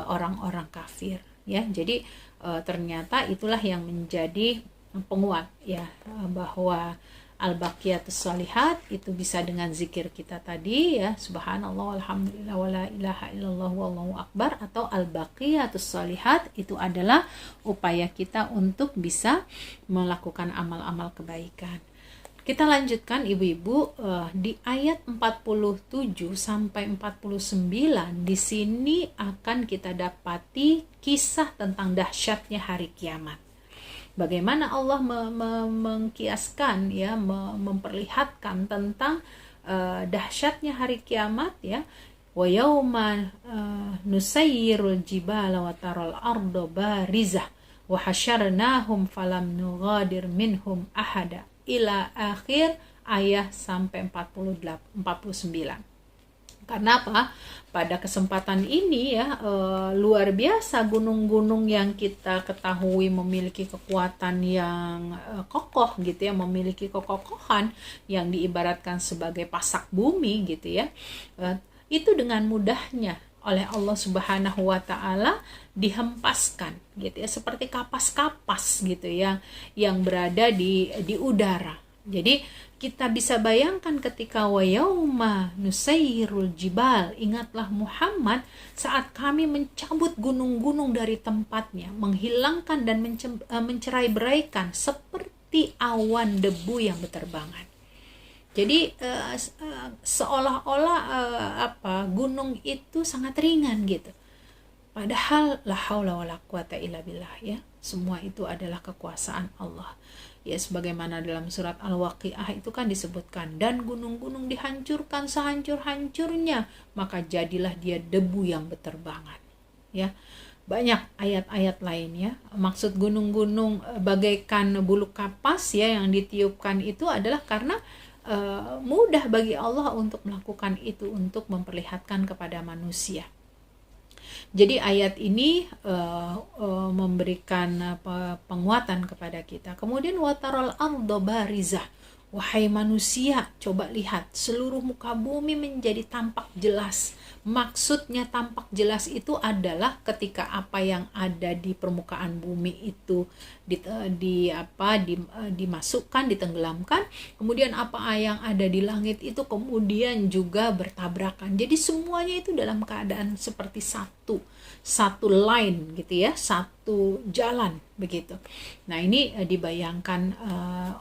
S1: orang-orang kafir, ya. Jadi ternyata itulah yang menjadi penguat, ya, bahwa al-baqiyatus shalihat itu bisa dengan zikir kita tadi, ya, subhanallah walhamdulillah wala ilaha illallah wallahu akbar, atau al-baqiyatus shalihat itu adalah upaya kita untuk bisa melakukan amal-amal kebaikan. Kita lanjutkan ibu-ibu, di ayat 47 sampai 49 di sini akan kita dapati kisah tentang dahsyatnya hari kiamat. Bagaimana Allah mengkiaskan, ya, memperlihatkan tentang dahsyatnya hari kiamat, ya. Wa yauma nusayyirul jibala wa taral arda barizah wa hasyarnahum falam nughadir minhum ahada, ila akhir ayat sampai 49. Karena apa? Pada kesempatan ini, ya, luar biasa gunung-gunung yang kita ketahui memiliki kekuatan yang kokoh gitu, ya, memiliki kekokohan yang diibaratkan sebagai pasak bumi gitu, ya. Itu dengan mudahnya oleh Allah Subhanahu wa taala dihempaskan gitu, ya, seperti kapas-kapas gitu yang berada di udara. Jadi kita bisa bayangkan ketika wa yauma nusayyirul jibal, ingatlah Muhammad saat kami mencabut gunung-gunung dari tempatnya, menghilangkan dan mencerai-beraikan seperti awan debu yang berterbangan. Jadi seolah-olah gunung itu sangat ringan gitu. Padahal la haula wala quwata illa billah, ya. Semua itu adalah kekuasaan Allah. Ya, sebagaimana dalam surat Al-Waqiah itu kan disebutkan, dan gunung-gunung dihancurkan sehancur-hancurnya, maka jadilah dia debu yang berterbangan, ya. Banyak ayat-ayat lainnya. Maksud gunung-gunung bagaikan bulu kapas, ya, yang ditiupkan itu adalah karena mudah bagi Allah untuk melakukan itu, untuk memperlihatkan kepada manusia. Jadi ayat ini memberikan penguatan kepada kita. Kemudian watarol ardo barizah, wahai manusia, coba lihat seluruh muka bumi menjadi tampak jelas. Maksudnya tampak jelas itu adalah ketika apa yang ada di permukaan bumi itu dimasukkan, ditenggelamkan, kemudian apa yang ada di langit itu kemudian juga bertabrakan. Jadi semuanya itu dalam keadaan seperti satu line gitu, ya, satu jalan begitu. Nah, ini dibayangkan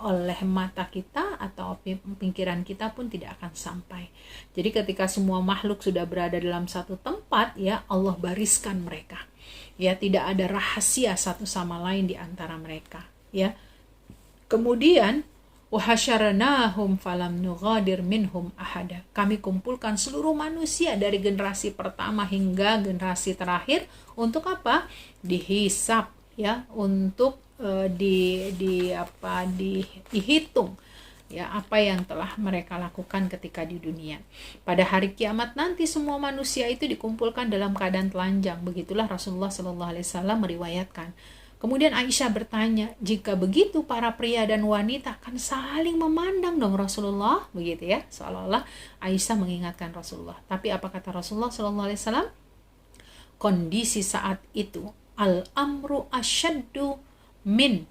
S1: oleh mata kita atau pikiran kita pun tidak akan sampai. Jadi ketika semua makhluk sudah berada dalam satu tempat, ya, Allah bariskan mereka, ya, tidak ada rahasia satu sama lain di antara mereka, ya. Kemudian Wahasyarnahum falam nughadir minhum ahada. Kami kumpulkan seluruh manusia dari generasi pertama hingga generasi terakhir untuk apa? Dihisap, ya, untuk dihitung, ya, apa yang telah mereka lakukan ketika di dunia. Pada hari kiamat nanti semua manusia itu dikumpulkan dalam keadaan telanjang. Begitulah Rasulullah SAW meriwayatkan. Kemudian Aisyah bertanya, jika begitu para pria dan wanita akan saling memandang dong Rasulullah, begitu ya, seolah-olah Aisyah mengingatkan Rasulullah. Tapi apa kata Rasulullah SAW? Kondisi saat itu, al-amru asyaddu min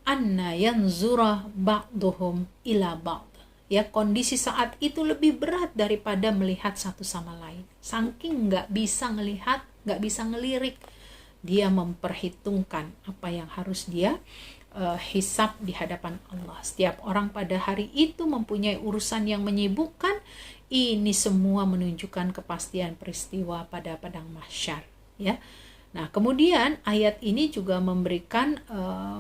S1: anna yanzura ba'duhum ila ba'd. Ya, kondisi saat itu lebih berat daripada melihat satu sama lain. Saking nggak bisa ngelihat, nggak bisa ngelirik, dia memperhitungkan apa yang harus dia hisab di hadapan Allah. Setiap orang pada hari itu mempunyai urusan yang menyibukkan. Ini semua menunjukkan kepastian peristiwa pada padang mahsyar, ya. Nah, kemudian ayat ini juga memberikan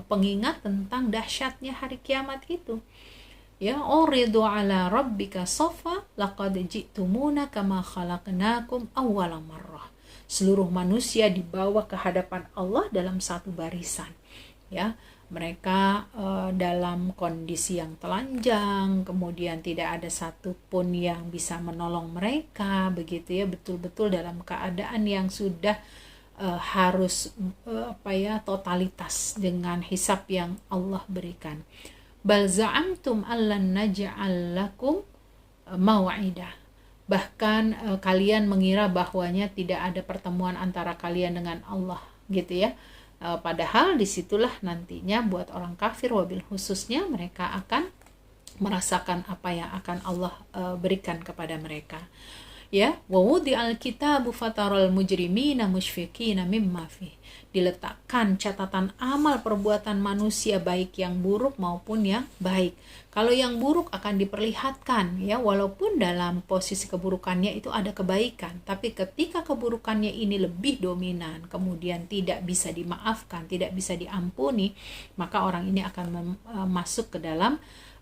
S1: pengingat tentang dahsyatnya hari kiamat itu. Ya, uridu ala rabbika safa laqad ji'tumuna kama khalaqnakum awwala marrah. Seluruh manusia dibawa ke hadapan Allah dalam satu barisan, ya. Mereka dalam kondisi yang telanjang, kemudian tidak ada satupun yang bisa menolong mereka, begitu ya, betul-betul dalam keadaan yang sudah harus totalitas dengan hisab yang Allah berikan. Bal za'amtum allan naj'al lakum mau'idah. Bahkan kalian mengira bahwanya tidak ada pertemuan antara kalian dengan Allah, gitu ya. Padahal disitulah nantinya buat orang kafir, wabil khususnya, mereka akan merasakan apa yang akan Allah berikan kepada mereka. Ya, wa wudi'al kitabu fataral mujrimina musyfiqina mimma fih. Diletakkan catatan amal perbuatan manusia, baik yang buruk maupun yang baik. Kalau yang buruk akan diperlihatkan, ya, walaupun dalam posisi keburukannya itu ada kebaikan, tapi ketika keburukannya ini lebih dominan, kemudian tidak bisa dimaafkan, tidak bisa diampuni, maka orang ini akan masuk ke dalam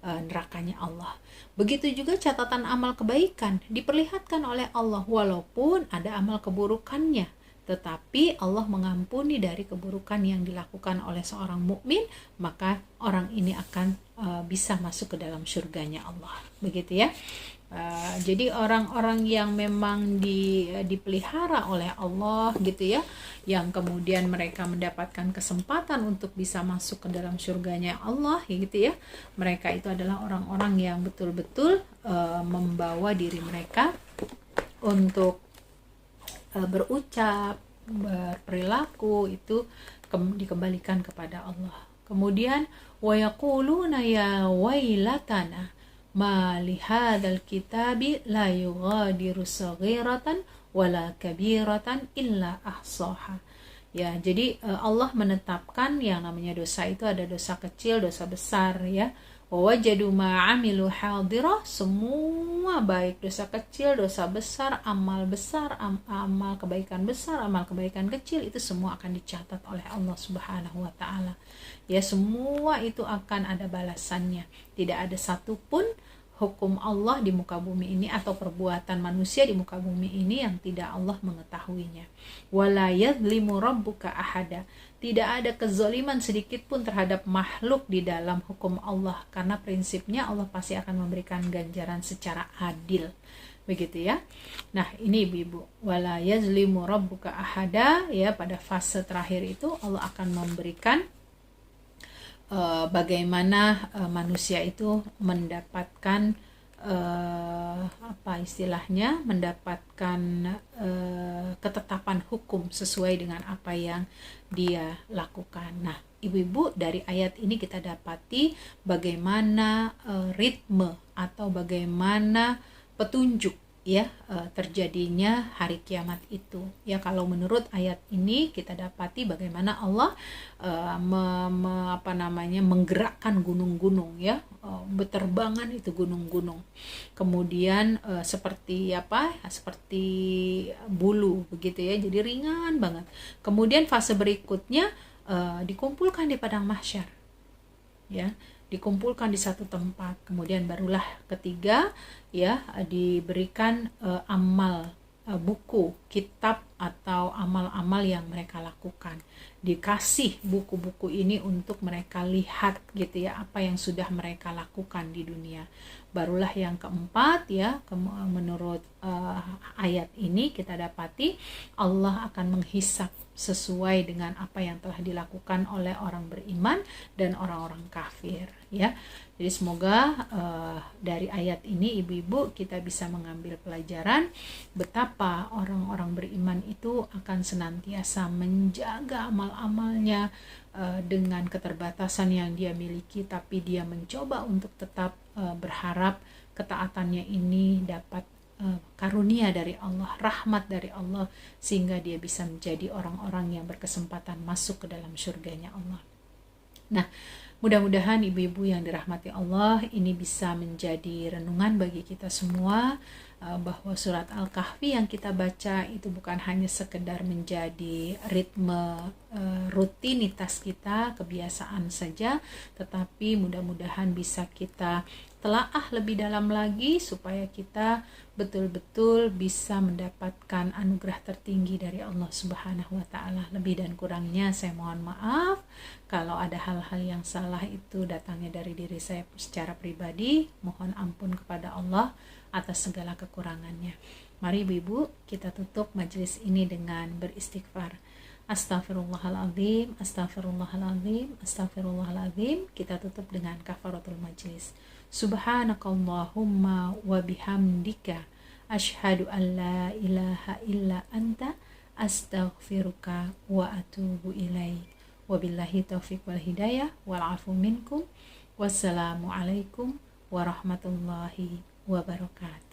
S1: nerakanya Allah. Begitu juga catatan amal kebaikan diperlihatkan oleh Allah, walaupun ada amal keburukannya, tetapi Allah mengampuni dari keburukan yang dilakukan oleh seorang mukmin, maka orang ini akan bisa masuk ke dalam surganya Allah, begitu ya. Jadi orang-orang yang memang dipelihara oleh Allah, gitu ya, yang kemudian mereka mendapatkan kesempatan untuk bisa masuk ke dalam surganya Allah, gitu ya, mereka itu adalah orang-orang yang betul-betul membawa diri mereka untuk berucap, berperilaku itu dikembalikan kepada Allah. Kemudian wa yaquluna ya wailatana ma li hadzal kitabi la yughadiru saghiratan wala kabiratan illa ahsaha. Ya, jadi Allah menetapkan yang namanya dosa itu ada dosa kecil, dosa besar, ya. Wajadu ma'amilu hadirah, semua baik dosa kecil, dosa besar, amal kebaikan besar, amal kebaikan kecil, itu semua akan dicatat oleh Allah Subhanahu wa taala. Ya, semua itu akan ada balasannya. Tidak ada satupun hukum Allah di muka bumi ini atau perbuatan manusia di muka bumi ini yang tidak Allah mengetahuinya. Wala yadhlimu rabbuka ahada. Tidak ada kezaliman sedikit pun terhadap makhluk di dalam hukum Allah, karena prinsipnya Allah pasti akan memberikan ganjaran secara adil, begitu ya. Nah, ini Ibu, wala yazlimu rabbuka ahada, ya, pada fase terakhir itu Allah akan memberikan bagaimana manusia itu mendapatkan mendapatkan ketetapan hukum sesuai dengan apa yang dia lakukan. Nah, Ibu-ibu, dari ayat ini kita dapati bagaimana ritme atau bagaimana petunjuk, ya, terjadinya hari kiamat itu. Ya, kalau menurut ayat ini kita dapati bagaimana Allah menggerakkan gunung-gunung, ya, beterbangan itu gunung-gunung. Kemudian seperti bulu, begitu ya, jadi ringan banget. Kemudian fase berikutnya dikumpulkan di padang mahsyar, ya, dikumpulkan di satu tempat. Kemudian barulah ketiga ya diberikan amal buku, kitab atau amal-amal yang mereka lakukan. Dikasih buku-buku ini untuk mereka lihat gitu ya apa yang sudah mereka lakukan di dunia. Barulah yang keempat ya menurut ayat ini kita dapati Allah akan menghisap sesuai dengan apa yang telah dilakukan oleh orang beriman dan orang-orang kafir ya. Jadi semoga dari ayat ini ibu-ibu kita bisa mengambil pelajaran betapa orang-orang beriman itu akan senantiasa menjaga amal-amalnya dengan keterbatasan yang dia miliki, tapi dia mencoba untuk tetap berharap ketaatannya ini dapat karunia dari Allah, rahmat dari Allah, sehingga dia bisa menjadi orang-orang yang berkesempatan masuk ke dalam surganya Allah. Nah, mudah-mudahan ibu-ibu yang dirahmati Allah ini bisa menjadi renungan bagi kita semua bahwa surat Al-Kahfi yang kita baca itu bukan hanya sekedar menjadi ritme rutinitas kita, kebiasaan saja, tetapi mudah-mudahan bisa kita telaah lebih dalam lagi supaya kita betul-betul bisa mendapatkan anugerah tertinggi dari Allah Subhanahu wa taala. Lebih dan kurangnya saya mohon maaf kalau ada hal-hal yang salah itu datangnya dari diri saya secara pribadi. Mohon ampun kepada Allah atas segala kekurangannya. Mari ibu-ibu kita tutup majelis ini dengan beristighfar. Astaghfirullahaladzim, astaghfirullahaladzim, astaghfirullahaladzim. Kita tutup dengan kafaratul majlis. Subhanakallahumma wa bihamdika asyhadu an la ilaha illa anta astaghfiruka wa atubu ilaik. Wabillahi taufiq wal hidayah wal afu minkum. Wassalamualaikum warahmatullahi wabarakatuh.